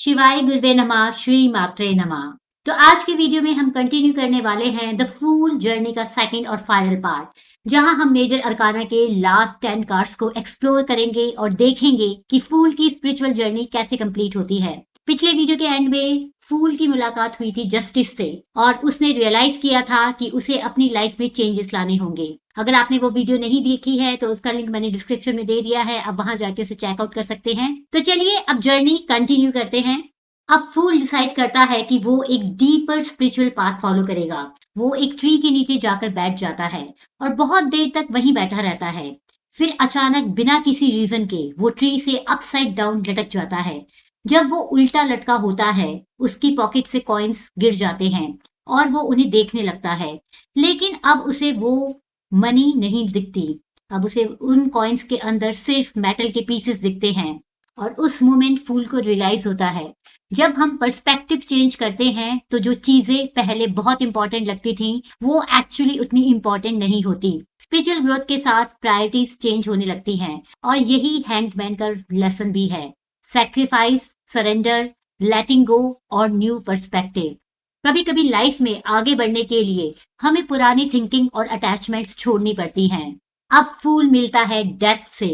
शिवाय गुरुवे नमः, श्री मात्रे नमः। तो आज के वीडियो में हम कंटिन्यू करने वाले हैं द फूल जर्नी का सेकंड और फाइनल पार्ट, जहां हम मेजर अरकाना के लास्ट 10 कार्ड्स को एक्सप्लोर करेंगे और देखेंगे कि फूल की स्पिरिचुअल जर्नी कैसे कंप्लीट होती है। पिछले वीडियो के एंड में फूल की मुलाकात हुई थी जस्टिस से और उसने रियलाइज किया था कि उसे अपनी लाइफ में चेंजेस लाने होंगे। अगर आपने वो वीडियो नहीं देखी है तो उसका लिंक मैंने डिस्क्रिप्शन में दे दिया है, आप वहां जाके उसे चेकआउट कर सकते हैं। तो चलिए अब जर्नी कंटिन्यू करते हैं। अब फूल डिसाइड करता है कि वो एक डीपर स्पिरिचुअल पाथ फॉलो करेगा। वो एक ट्री के नीचे जाकर बैठ जाता है और बहुत देर तक वहीं बैठा रहता है। फिर अचानक बिना किसी रीजन के वो ट्री से अपसाइड डाउन लटक जाता है। जब वो उल्टा लटका होता है, उसकी पॉकेट से कॉइन्स गिर जाते हैं और वो उन्हें देखने लगता है। लेकिन अब उसे वो मनी नहीं दिखती। अब उसे उन कॉइन्स के अंदर सिर्फ मेटल के पीसेस दिखते हैं। और उस मोमेंट फूल को रियलाइज होता है, जब हम पर्सपेक्टिव चेंज करते हैं तो जो चीजें पहले बहुत इंपॉर्टेंट लगती थी वो एक्चुअली उतनी इंपॉर्टेंट नहीं होती। स्पिरिचुअल ग्रोथ के साथ प्रायोरिटीज चेंज होने लगती हैं और यही हैंगमैन का लेसन भी है। सैक्रिफाइस, सरेंडर, लेटिंग गो और न्यू पर्सपेक्टिव। कभी कभी लाइफ में आगे बढ़ने के लिए हमें पुरानी थिंकिंग और अटैचमेंट्स छोड़नी पड़ती हैं। अब फूल मिलता है डेथ से।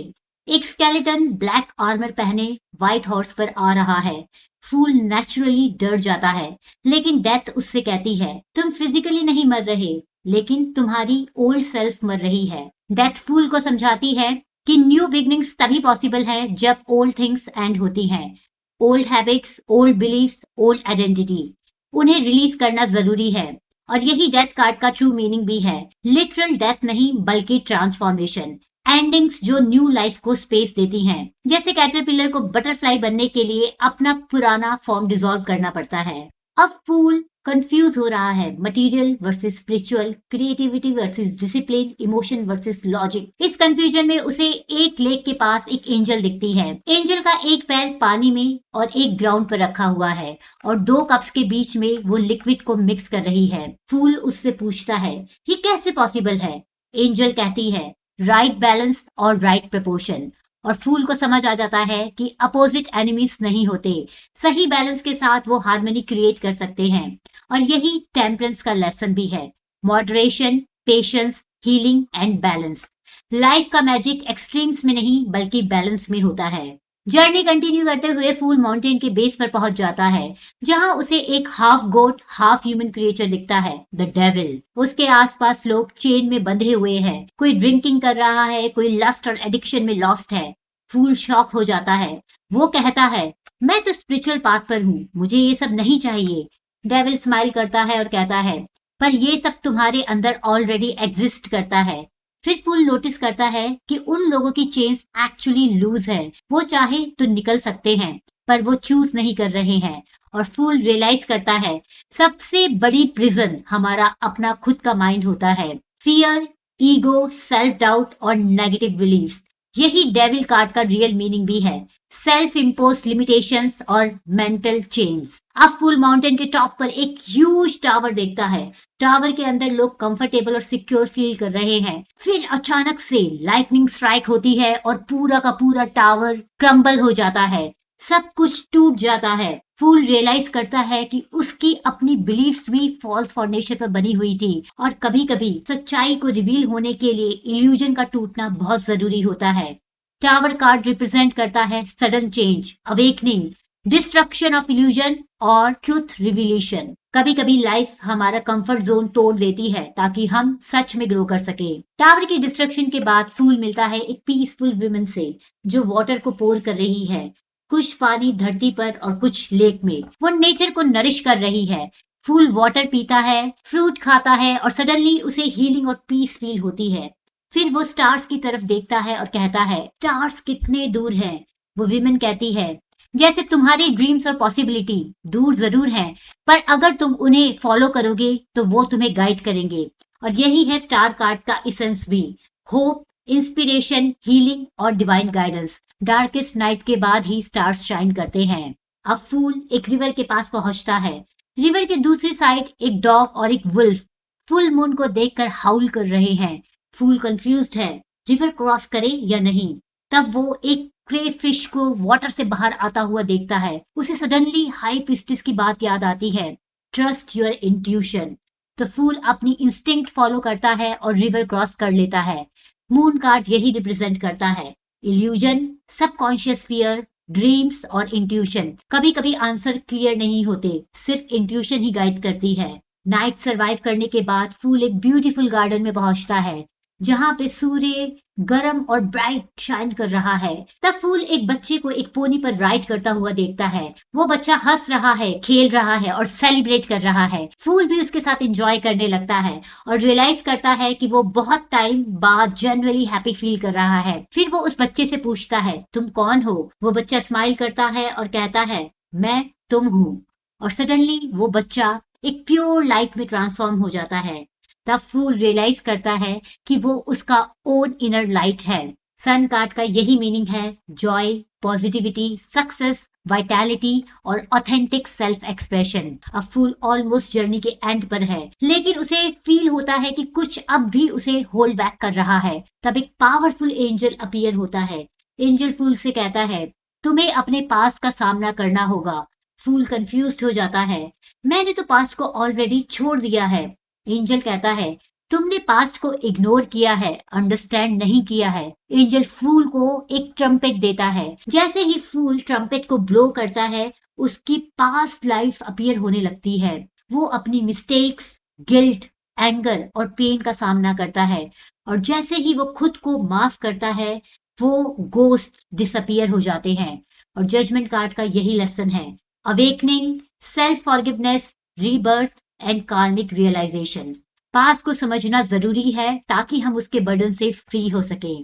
एक स्केलेटन ब्लैक आर्मर पहने व्हाइट हॉर्स पर आ रहा है। फूल नेचुरली डर जाता है, लेकिन डेथ उससे कहती है तुम फिजिकली नहीं मर रहे, लेकिन तुम्हारी ओल्ड सेल्फ मर रही है। डेथ फूल को समझाती है कि न्यू बिगनिंग्स तभी पॉसिबल है जब ओल्ड थिंग्स एंड होती हैं। Old habits, old beliefs, old identity, उन्हें रिलीज करना जरूरी है। और यही डेथ कार्ड का ट्रू मीनिंग भी है। लिटरल डेथ नहीं बल्कि ट्रांसफॉर्मेशन। एंडिंग्स जो न्यू लाइफ को स्पेस देती हैं। जैसे कैटरपिलर को बटरफ्लाई बनने के लिए अपना पुराना फॉर्म डिसॉल्व करना पड़ता है। अब फूल कंफ्यूज हो रहा है, material versus spiritual, creativity versus discipline, emotion versus logic. इस कंफ्यूजन में उसे एक लेक के पास एक एंजल दिखती है। एंजल का एक पैर पानी में और एक ग्राउंड पर रखा हुआ है और दो कप्स के बीच में वो लिक्विड को मिक्स कर रही है। फूल उससे पूछता है ये कैसे पॉसिबल है। एंजल कहती है राइट बैलेंस और राइट प्रपोर्शन। और फूल को समझ आ जाता है कि अपोजिट एनिमीज नहीं होते, सही बैलेंस के साथ वो हार्मनी क्रिएट कर सकते हैं। और यही टेम्परेंस का लेसन भी है। Moderation, patience, healing and balance. Life का मैजिक एक्सट्रीम्स में नहीं बल्कि बैलेंस में होता है। जर्नी कंटिन्यू करते हुए फूल माउंटेन के बेस पर पहुंच जाता है, जहां उसे एक हाफ गोट हाफ ह्यूमन क्रिएचर दिखता है, द डेविल। उसके आसपास लोग चेन में बंधे हुए हैं, कोई ड्रिंकिंग कर रहा है, कोई लस्ट और एडिक्शन में लॉस्ट है। फूल शॉक हो जाता है। वो कहता है मैं तो स्पिरिचुअल पाथ पर हूँ, मुझे ये सब नहीं चाहिए। डेविल स्माइल करता है और कहता है पर ये सब तुम्हारे अंदर ऑलरेडी एग्जिस्ट करता है। फिर फूल नोटिस करता है कि उन लोगों की चेन्स एक्चुअली लूज है। वो चाहे तो निकल सकते हैं, पर वो चूज नहीं कर रहे हैं। और फूल रियलाइज करता है सबसे बड़ी प्रिजन हमारा अपना खुद का माइंड होता है। फियर, ईगो, सेल्फ डाउट और नेगेटिव बिलीव्स। यही डेविल कार्ड का रियल मीनिंग भी है। सेल्फ इम्पोज लिमिटेशंस और मेंटल चेन्स। अब फूल माउंटेन के टॉप पर एक ह्यूज टावर देखता है। टावर के अंदर लोग कंफर्टेबल और सिक्योर फील कर रहे हैं। फिर अचानक से लाइटनिंग स्ट्राइक होती है और पूरा का पूरा टावर क्रम्बल हो जाता है। सब कुछ टूट जाता है। फूल रियलाइज करता है कि उसकी अपनी बिलीफ्स भी फॉल्स फाउंडेशन पर बनी हुई थी और कभी कभी सच्चाई को रिवील होने के लिए इल्यूजन का टूटना बहुत जरूरी होता है। टावर कार्ड रिप्रेजेंट करता है sudden change, awakening, destruction of illusion और ट्रूथ रिवीलेशन। कभी कभी लाइफ हमारा कंफर्ट जोन तोड़ देती है ताकि हम सच में ग्रो कर सके। टावर की डिस्ट्रक्शन के बाद फूल मिलता है एक पीसफुल वुमन से, जो वाटर को पोर कर रही है। कुछ पानी धरती पर और कुछ लेक में। वो नेचर को नरिश कर रही है। फूल वाटर पीता है, फ्रूट खाता है और सडनली उसे हीलिंग और पीस फील होती है। फिर वो स्टार्स की तरफ देखता है और कहता है स्टार्स कितने दूर हैं। वो विमेन कहती है जैसे तुम्हारे ड्रीम्स और पॉसिबिलिटी दूर जरूर हैं, पर अगर तुम उन्हें फॉलो करोगे तो वो तुम्हें गाइड करेंगे। और यही है स्टार कार्ड का इसेंस भी। होप, इंस्पिरेशन, हीलिंग और डिवाइन गाइडेंस। डार्केस्ट नाइट के बाद ही स्टार्स शाइन करते हैं। अब फूल एक रिवर के पास पहुंचता है। रिवर के दूसरी साइड एक डॉग और एक वुल्फ फुल मून को देखकर हाउल कर रहे हैं। फूल कंफ्यूज्ड है, रिवर क्रॉस करे या नहीं। तब वो एक क्रे फिश को वाटर से बाहर आता हुआ देखता है, उसे सडनली हाई प्रीस्टिस की बात याद आती है, trust your intuition. The fool अपनी इंस्टिंक्ट फॉलो करता है और रिवर क्रॉस कर लेता है। मून कार्ड यही रिप्रेजेंट करता है, इल्यूजन, सबकॉन्शियस फियर, ड्रीम्स और इंट्यूशन। कभी कभी आंसर क्लियर नहीं होते, सिर्फ इंट्यूशन ही गाइड करती है। नाइट सरवाइव करने के बाद फूल एक ब्यूटीफुल गार्डन में पहुंचता है, जहां पे सूर्य गर्म और ब्राइट शाइन कर रहा है। तब फूल एक बच्चे को एक पोनी पर राइड करता हुआ देखता है। वो बच्चा हंस रहा है, खेल रहा है और सेलिब्रेट कर रहा है। फूल भी उसके साथ एंजॉय करने लगता है और रियलाइज करता है कि वो बहुत टाइम बाद जनरली हैप्पी फील कर रहा है। फिर वो उस बच्चे से पूछता है, तुम कौन हो? वो बच्चा स्माइल करता है और कहता है, मैं तुम हूँ। और सडनली वो बच्चा एक प्योर लाइट में ट्रांसफॉर्म हो जाता है। तब फूल रियलाइज करता है कि वो उसका ओन इनर लाइट है। सन कार्ड का यही मीनिंग है, जॉय, पॉजिटिविटी, सक्सेस, वाइटैलिटी और ऑथेंटिक सेल्फ एक्सप्रेशन। अब फूल ऑलमोस्ट जर्नी के एंड पर है, लेकिन उसे फील होता है कि कुछ अब भी उसे होल्ड बैक कर रहा है। तब एक पावरफुल एंजल अपीयर होता है। एंजल फूल से कहता है, तुम्हें अपने पास्ट का सामना करना होगा। फूल कंफ्यूज्ड हो जाता है, मैंने तो पास्ट को ऑलरेडी छोड़ दिया है। एंजल कहता है, तुमने पास्ट को इग्नोर किया है, अंडरस्टैंड नहीं किया है। एंजल फूल को एक ट्रम्पेट देता है। जैसे ही फूल ट्रम्पेट को ब्लो करता है, उसकी पास्ट लाइफ अपीयर होने लगती है। वो अपनी मिस्टेक्स, गिल्ट, एंगर और पेन का सामना करता है, और जैसे ही वो खुद को माफ करता है, वो गोस्ट डिसअपियर हो जाते हैं। और जजमेंट कार्ड का यही लेसन है, awakening, self forgiveness, rebirth and कार्मिक रियलाइजेशन। पास को समझना जरूरी है ताकि हम उसके बर्डन से फ्री हो सके।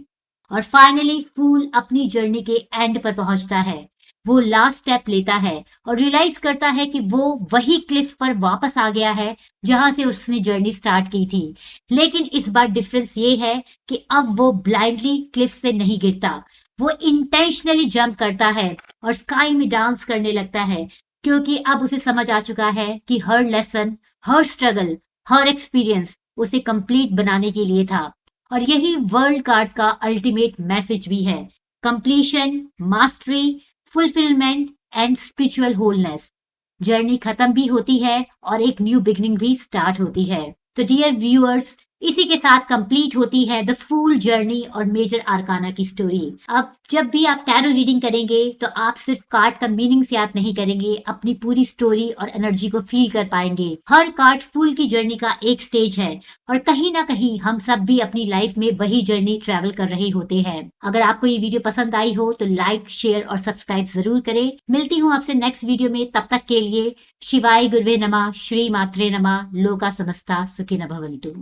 और फाइनली फूल अपनी जर्नी के एंड पर पहुंचता है। वो लास्ट स्टेप लेता है और रियलाइज करता है कि वो वही क्लिफ पर वापस आ गया है जहां से उसने जर्नी स्टार्ट की थी। लेकिन इस बार डिफरेंस ये है कि अब वो ब्लाइंडली क्लिफ से नहीं गिरता, वो इंटेंशनली जंप करता है और स्काई में डांस करने लगता है, क्योंकि अब उसे समझ आ चुका है कि हर लेसन, हर स्ट्रगल, हर एक्सपीरियंस उसे कंप्लीट बनाने के लिए था। और यही वर्ल्ड कार्ड का अल्टीमेट मैसेज भी है, completion, mastery, fulfilment and spiritual wholeness. Journey खत्म भी होती है और एक न्यू बिगनिंग भी स्टार्ट होती है। तो डियर व्यूअर्स, इसी के साथ कंप्लीट होती है द फूल जर्नी और मेजर आर्काना की स्टोरी। अब जब भी आप टैरो रीडिंग करेंगे तो आप सिर्फ कार्ड का मीनिंग्स याद नहीं करेंगे, अपनी पूरी स्टोरी और एनर्जी को फील कर पाएंगे। हर कार्ड फूल की जर्नी का एक स्टेज है और कहीं ना कहीं हम सब भी अपनी लाइफ में वही जर्नी ट्रैवल कर रहे होते हैं। अगर आपको ये वीडियो पसंद आई हो तो लाइक, शेयर और सब्सक्राइब जरूर करें। मिलती हूँ आपसे नेक्स्ट वीडियो में, तब तक के लिए शिवाय गुरुवे नमः, श्री मात्रे नमः, लोका समस्ता सुखिनः भवन्तु।